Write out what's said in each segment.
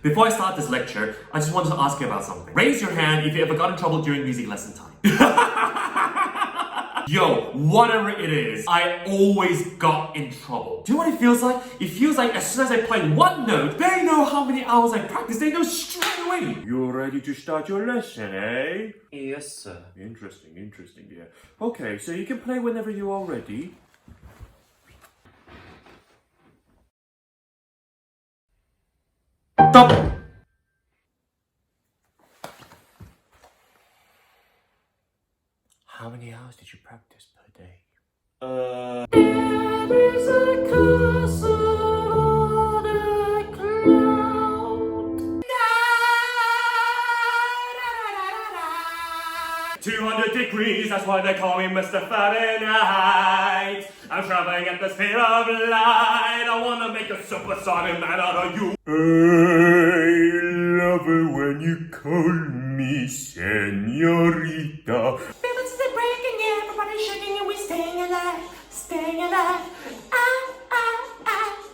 Before I start this lecture, I just wanted to ask you about something. Raise your hand if you ever got in trouble during music lesson time. Yo, whatever it is, I always got in trouble. Do you know what it feels like? It feels like as soon as I play one note, they know how many hours I practiced. They know straight away. You're ready to start your lesson, eh? Yes, sir. Interesting, yeah. Okay, so you can play whenever you are ready. Stop! How many hours did you practice per day? There is a castle on a cloud. 200 degrees, that's why they call me Mr. Fahrenheit. I'm traveling at the speed of light. I wanna make a supersonic man out of you. I love it when you call me señorita. Feelings are breaking, everybody's shaking and we're staying alive, staying alive.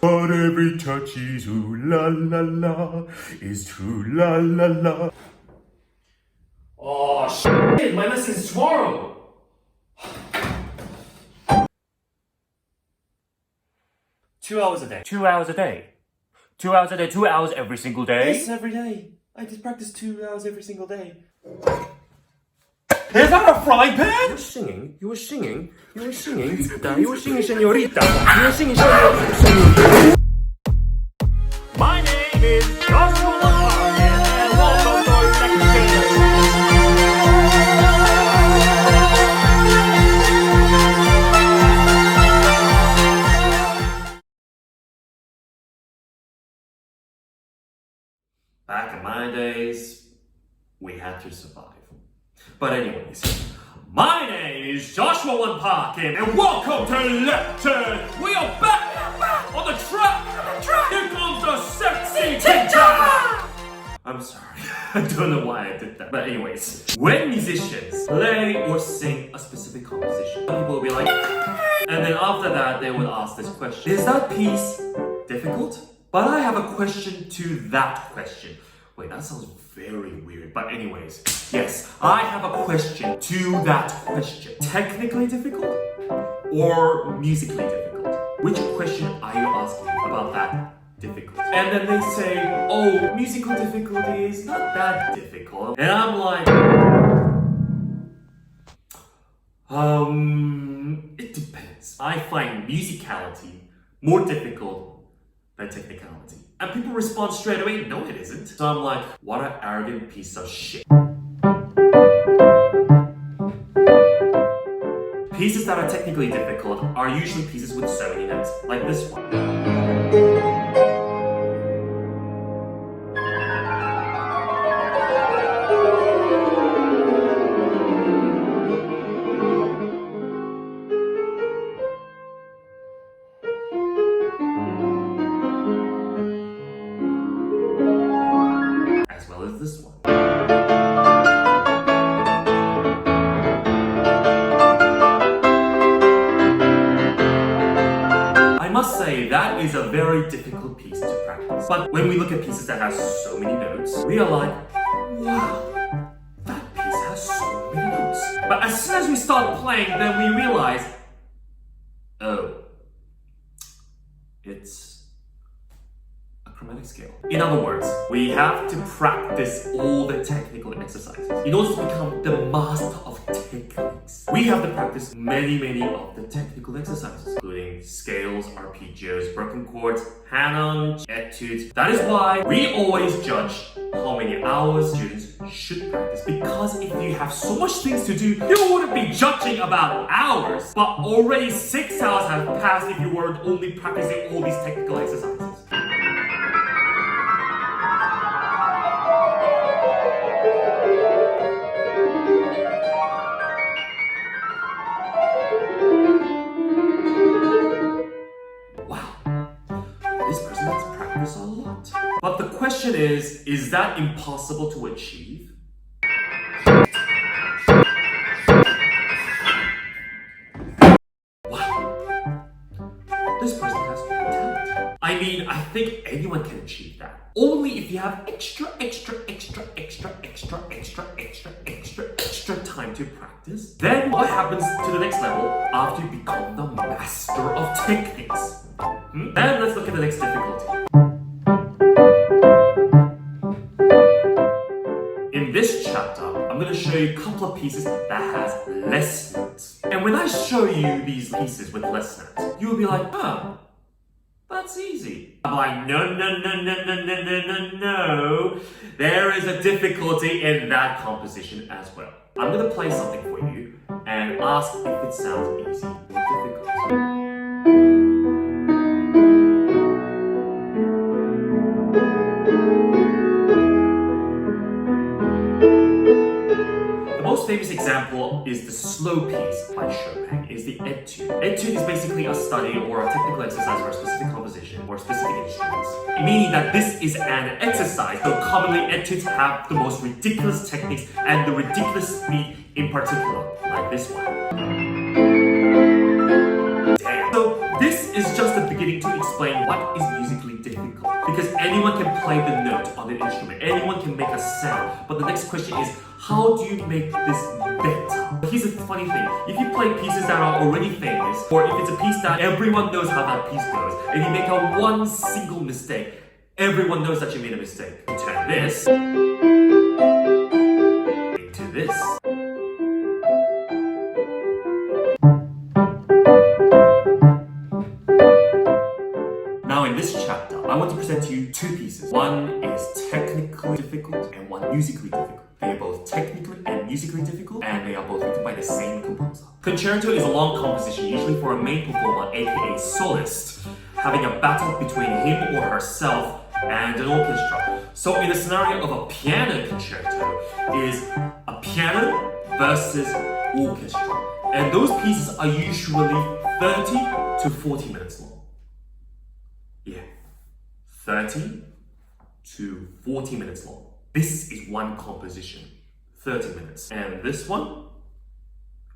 But every touch is ooh la la la, is true la la la. Oh shit, my lesson is tomorrow. 2 hours a day. 2 hours a day. 2 hours a day, 2 hours every single day? Yes, every day. I just practice 2 hours every single day. Is that a frying pan? You were singing, señorita. You were singing, señorita. My name is Joshua and welcome to Technicality. Back in my days, we had to survive. But anyways, my name is Joshua One Parkin, and welcome to Lecture. We are back on the track. Here comes the sexy TikTok. I'm sorry, I don't know why I did that. But anyways, when musicians play or sing a specific composition, people will be like, and then after that they would ask this question: is that piece difficult? But I have a question to that question. Wait, that sounds very weird. But anyways, yes, I have a question to that question. Technically difficult or musically difficult? Which question are you asking about that difficult? And then they say, oh, musical difficulty is not that difficult. And I'm like, it depends. I find musicality more difficult than technicality. And people respond straight away, no it isn't. So I'm like, what an arrogant piece of shit. Pieces that are technically difficult are usually pieces with so many notes, like this one. As well as this one. I must say that is a very difficult piece to practice. But when we look at pieces that have so many notes, we are like, wow, that piece has so many notes. But as soon as we start playing, then we realize, oh, it's a chromatic scale. In other words, we have to practice all the technical exercises in order to become the master of techniques. We have to practice many of the technical exercises, including scales, arpeggios, broken chords, hand-on, etudes. That is why we always judge how many hours students should practice. Because if you have so much things to do, you wouldn't be judging about hours. But already 6 hours have passed if you were only practicing all these technical exercises. This person has practiced a lot. But the question is that impossible to achieve? Wow. This person has talent. I mean, I think anyone can achieve that. Only if you have extra time to practice. Then what happens to the next level after you become the master of techniques? Then let's look at the next difficulty. In this chapter, I'm going to show you a couple of pieces that has less notes. And when I show you these pieces with less notes, you'll be like, oh, that's easy. I'm like, no. There is a difficulty in that composition as well. I'm going to play something for you and ask if it sounds easy or difficult. The most famous example is the slow piece by Chopin, is the Etude. Etude is basically a study or a technical exercise for a specific composition or specific instruments. Meaning that this is an exercise, though commonly etudes have the most ridiculous techniques and the ridiculous speed in particular, like this one. Damn. So this is just the beginning to explain what is musically difficult. Because anyone can play the note on the instrument, anyone can make a sound, but the next question is, how do you make this better? Here's the funny thing, if you play pieces that are already famous, or if it's a piece that everyone knows how that piece goes, and you make a one single mistake, everyone knows that you made a mistake. You turn this into this. Now in this chapter, I want to present to you two pieces. One is technically difficult and one musically difficult. They are both technically and musically difficult, and they are both written by the same composer. Concerto is a long composition, usually for a main performer, aka solist, having a battle between him or herself and an orchestra. So in the scenario of a piano concerto is a piano versus orchestra. And those pieces are usually 30 to 40 minutes long. Yeah, 30 to 40 minutes long. This is one composition, 30 minutes. And this one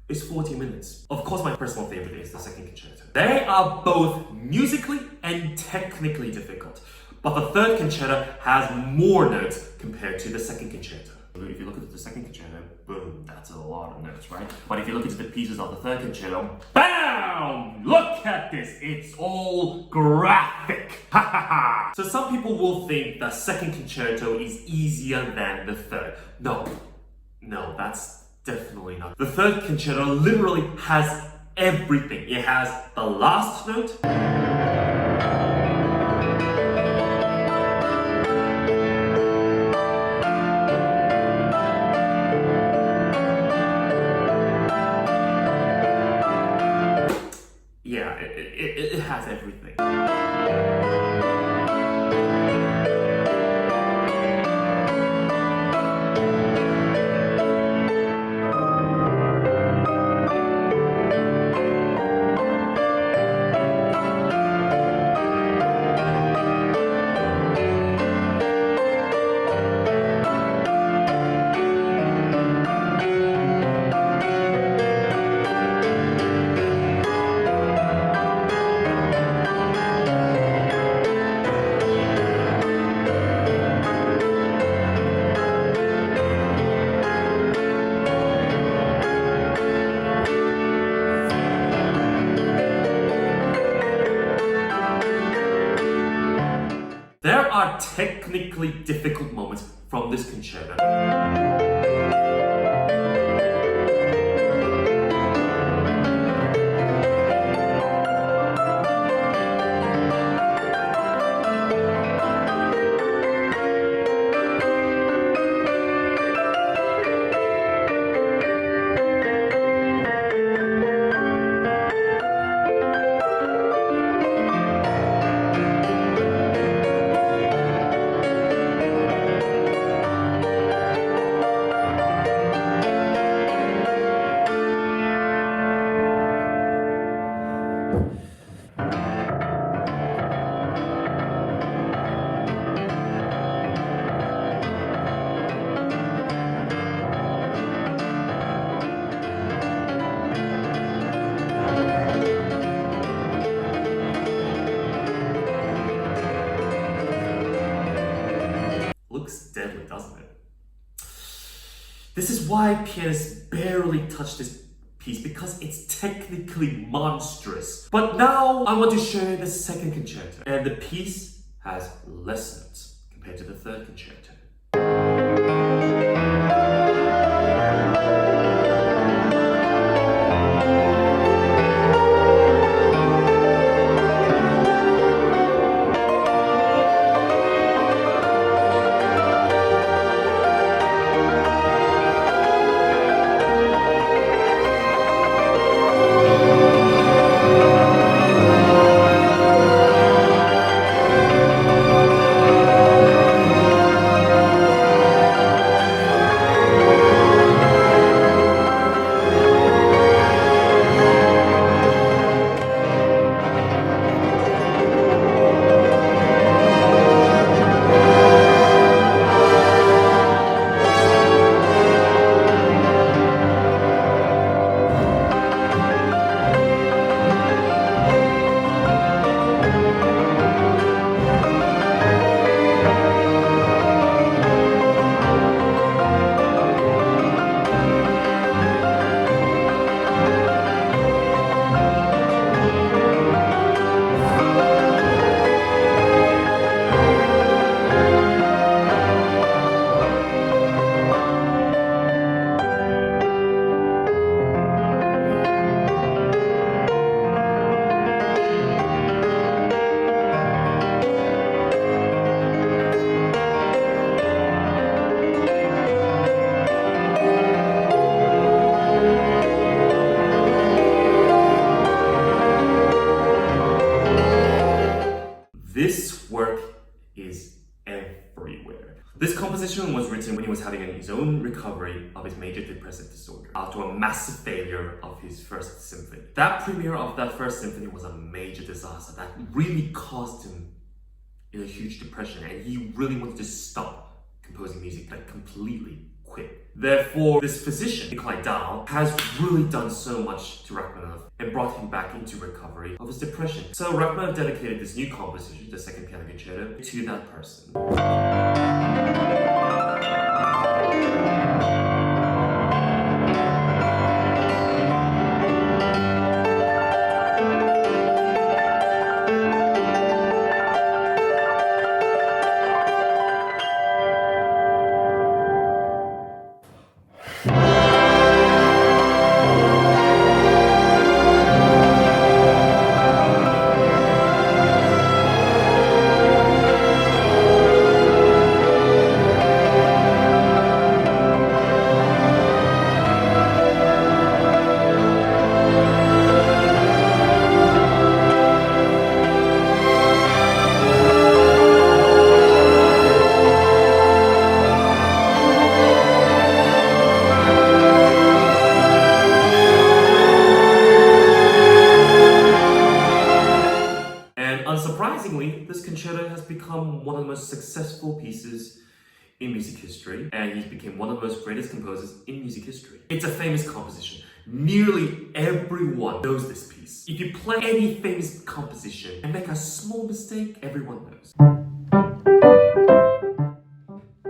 is 40 minutes. Of course, my personal favorite is the second concerto. They are both musically and technically difficult. But the third concerto has more notes compared to the second concerto. If you look at the second concerto, boom, that's a lot of notes, right? But if you look at the pieces of the third concerto, BAM! Look at this, it's all graphic. So some people will think the second concerto is easier than the third. No, that's definitely not. The third concerto literally has everything. It has the last note, it has everything. There are technically difficult moments from this concerto. looks deadly, doesn't it? This is why pianists barely touch this piece, because it's technically monstrous. But now I want to show you the second concerto, and the piece has less notes compared to the third concerto. This work is everywhere. This composition was written when he was having his own recovery of his major depressive disorder after a massive failure of his first symphony. That premiere of that first symphony was a major disaster that really caused him in a huge depression, and he really wanted to stop composing music, like completely quit. Therefore, this physician, Nikolai Dahl, has really done so much to Rachmaninoff and brought him back into recovery of his depression. So Rachmaninoff dedicated this new composition, the second piano concerto, to that person. Unsurprisingly, this concerto has become one of the most successful pieces in music history, and he became one of the most greatest composers in music history. It's a famous composition. Nearly everyone knows this piece. If you play any famous composition and make a small mistake, everyone knows.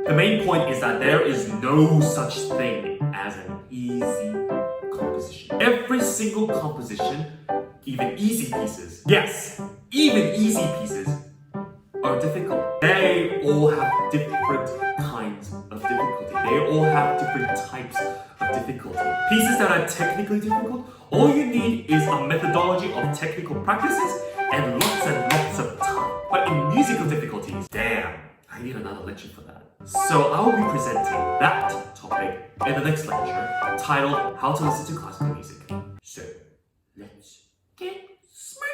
The main point is that there is no such thing as an easy composition. Every single composition, even easy pieces, yes, even easy pieces, are difficult. They all have different kinds of difficulty. They all have different types of difficulty. Pieces that are technically difficult, all you need is a methodology of technical practices and lots of time. But in musical difficulties, damn, I need another lecture for that. So I will be presenting that topic in the next lecture, titled How to Listen to Classical Music. So, let's get smart.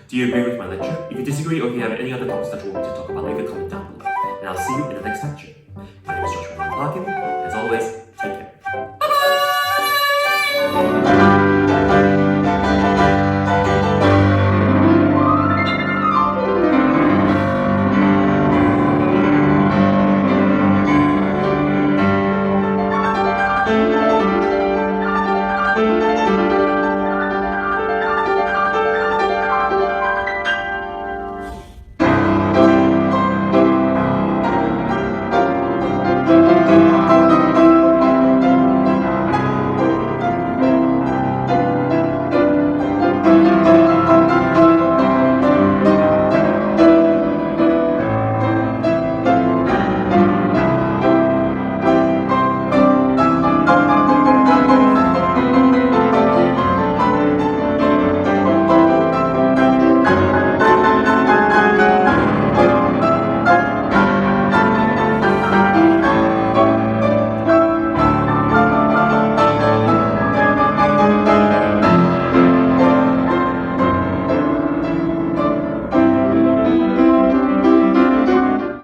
Do you agree with my lecture? If you disagree or if you have any other topics that you want me to talk about, leave a comment down below. And I'll see you in the next lecture. My name is Joshua Parkin. As always,